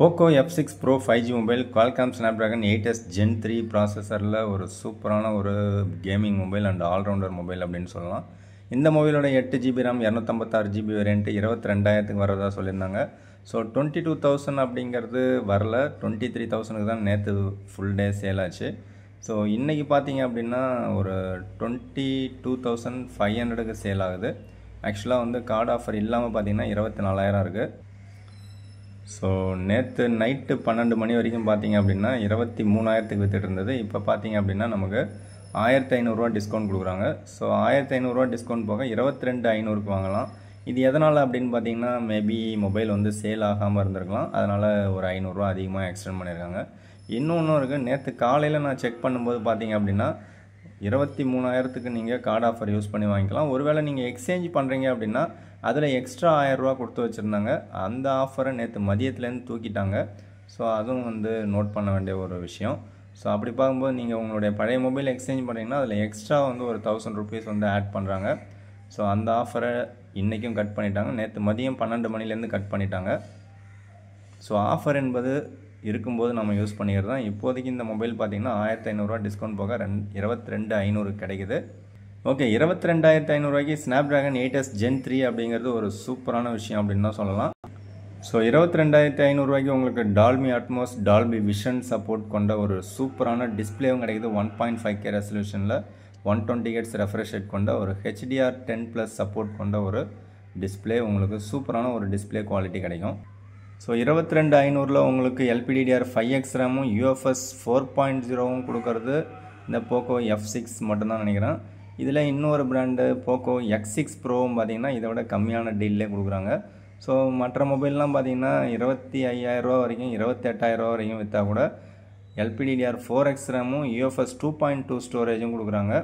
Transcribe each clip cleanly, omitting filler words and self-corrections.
Poco F6 Pro 5G mobile Qualcomm Snapdragon 8s Gen 3 ப்ராசஸரில் ஒரு சூப்பரான ஒரு gaming mobile and allrounder mobile அப்படின்னு சொல்லலாம். இந்த மொபைலோட 8GB RAM 256GB வேரியண்ட் 22,000க்கு வரதா சொல்லியிருந்தாங்க. ஸோ 22,000 அப்படிங்கிறது வரல, 23,000க்கு தான் நேற்று ஃபுல் டே சேல் ஆச்சு. ஸோ இன்றைக்கி பார்த்தீங்க அப்படின்னா ஒரு 22,500க்கு சேல் ஆகுது. ஆக்சுவலாக வந்து கார்டு ஆஃபர் இல்லாமல் பார்த்தீங்கன்னா 24,000 இருக்குது. ஸோ நேற்று நைட்டு 12 மணி வரைக்கும் பார்த்தீங்க அப்படின்னா 23,000க்கு வித்துட்டு இருந்தது. இப்போ பார்த்தீங்க அப்படின்னா நமக்கு 1,500 டிஸ்கவுண்ட் கொடுக்குறாங்க. ஸோ 1,500 டிஸ்கவுண்ட் போக 22,500க்கு வாங்கலாம். இது எதனால் அப்படின்னு பார்த்தீங்கன்னா மேபி மொபைல் வந்து சேல் ஆகாமல் இருந்திருக்கலாம், அதனால் ஒரு 500 அதிகமாக எக்ஸ்டெண்ட் பண்ணியிருக்காங்க. இன்னொன்று இருக்குது, நேற்று காலையில் நான் செக் பண்ணும்போது பார்த்தீங்க அப்படின்னா 23,000க்கு நீங்கள் கார்டு ஆஃபர் யூஸ் பண்ணி வாங்கிக்கலாம். ஒருவேளை நீங்கள் எக்ஸ்சேஞ்ச் பண்ணுறீங்க அப்படின்னா அதில் எக்ஸ்ட்ரா 1,000 கொடுத்து வச்சுருந்தாங்க. அந்த ஆஃபரை நேற்று மதியத்துலேருந்து தூக்கிட்டாங்க. ஸோ அதுவும் வந்து நோட் பண்ண வேண்டிய ஒரு விஷயம். ஸோ அப்படி பார்க்கும்போது நீங்கள் உங்களுடைய பழைய மொபைல் எக்ஸ்சேஞ்ச் பண்ணிங்கன்னா அதில் எக்ஸ்ட்ரா வந்து ஒரு 1,000 ருபீஸ் வந்து ஆட் பண்ணுறாங்க. ஸோ அந்த ஆஃபரை இன்றைக்கும் கட் பண்ணிட்டாங்க. நேற்று மதியம் 12 மணிலேருந்து கட் பண்ணிட்டாங்க. ஸோ ஆஃபர் என்பது இருக்கும்போது நம்ம யூஸ் பண்ணிக்கிறது தான். இப்போதைக்கு இந்த மொபைல் பார்த்திங்கன்னா 1,500 டிஸ்கவுண்ட் போக 22,500 கிடைக்குது. ஓகே, 22,500 ஸ்னாப்ட்ராகன் 8s Gen 3 அப்படிங்கிறது ஒரு சூப்பரான விஷயம் அப்படின்னு தான் சொல்லலாம். ஸோ 22,500 உங்களுக்கு Dolby Atmos, Dolby vision support கொண்ட ஒரு சூப்பரான டிஸ்பிளேவும் கிடைக்குது. 1.5K ரெசல்யூஷனில் 120 Hz ரெஃப்ரெஷ் ரேட் கொண்ட ஒரு HDR10+ சப்போர்ட் கொண்ட ஒரு டிஸ்பிளே, உங்களுக்கு சூப்பரான ஒரு டிஸ்பிளே குவாலிட்டி கிடைக்கும். ஸோ 22,500 உங்களுக்கு LPDDR5X ரேமும் UFS 4.0வும் கொடுக்கறது இந்த Poco F6 மட்டும்தான் நினைக்கிறேன். இதில் இன்னொரு பிராண்டு Poco X6 ப்ரோவும் பார்த்திங்கன்னா இதை விட கம்மியான டீல்லே கொடுக்குறாங்க. ஸோ மற்ற மொபைல்லாம் பார்த்திங்கன்னா 25,000 வரைக்கும் 28,000 வரைக்கும் விற்றா கூட LPDDR4X ரேமும் UFS 2.2 ஸ்டோரேஜும் கொடுக்குறாங்க.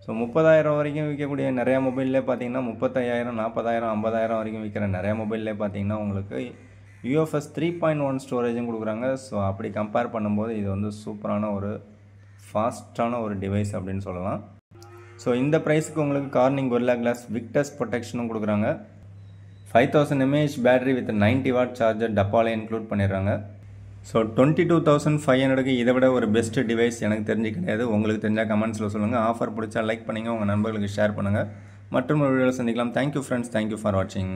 ஸோ 30,000 வரைக்கும் விற்கக்கூடிய நிறையா மொபைல்லே பார்த்திங்கன்னா 35,000, 40,000, 50,000 வரைக்கும் விற்கிற நிறையா மொபைல்லே பார்த்திங்கன்னா உங்களுக்கு UFS 3.1 ஸ்டோரேஜும் கொடுக்குறாங்க. ஸோ அப்படி கம்பேர் பண்ணும்போது இது வந்து சூப்பரான ஒரு ஃபாஸ்ட்டான ஒரு டிவைஸ் அப்படின்னு சொல்லலாம். ஸோ இந்த ப்ரைஸுக்கு உங்களுக்கு கார்னிங் கொரில்லா கிளாஸ் விக்டஸ் ப்ரொடெக்ஷனும் கொடுக்குறாங்க. 5,000 mAh battery with 90 watt charger டப்பாலே இன்க்ளூட் பண்ணிடுறாங்க. ஸோ 22,500க்கு இதை விட ஒரு பெஸ்ட் டிவைஸ் எனக்கு தெரிஞ்சு கிடையாது. உங்களுக்கு தெரிஞ்சால் கமெண்ட்ஸில் சொல்லுங்கள். ஆஃபர் பிடிச்சா லைக் பண்ணுங்கள், உங்கள் நண்பர்களுக்கு ஷேர் பண்ணுங்கள். மற்றும் ஒரு வீடியோவில் சந்திக்கலாம். தேங்க்யூ ஃப்ரெண்ட்ஸ், தேங்க்யூ ஃபார் வாட்சிங்.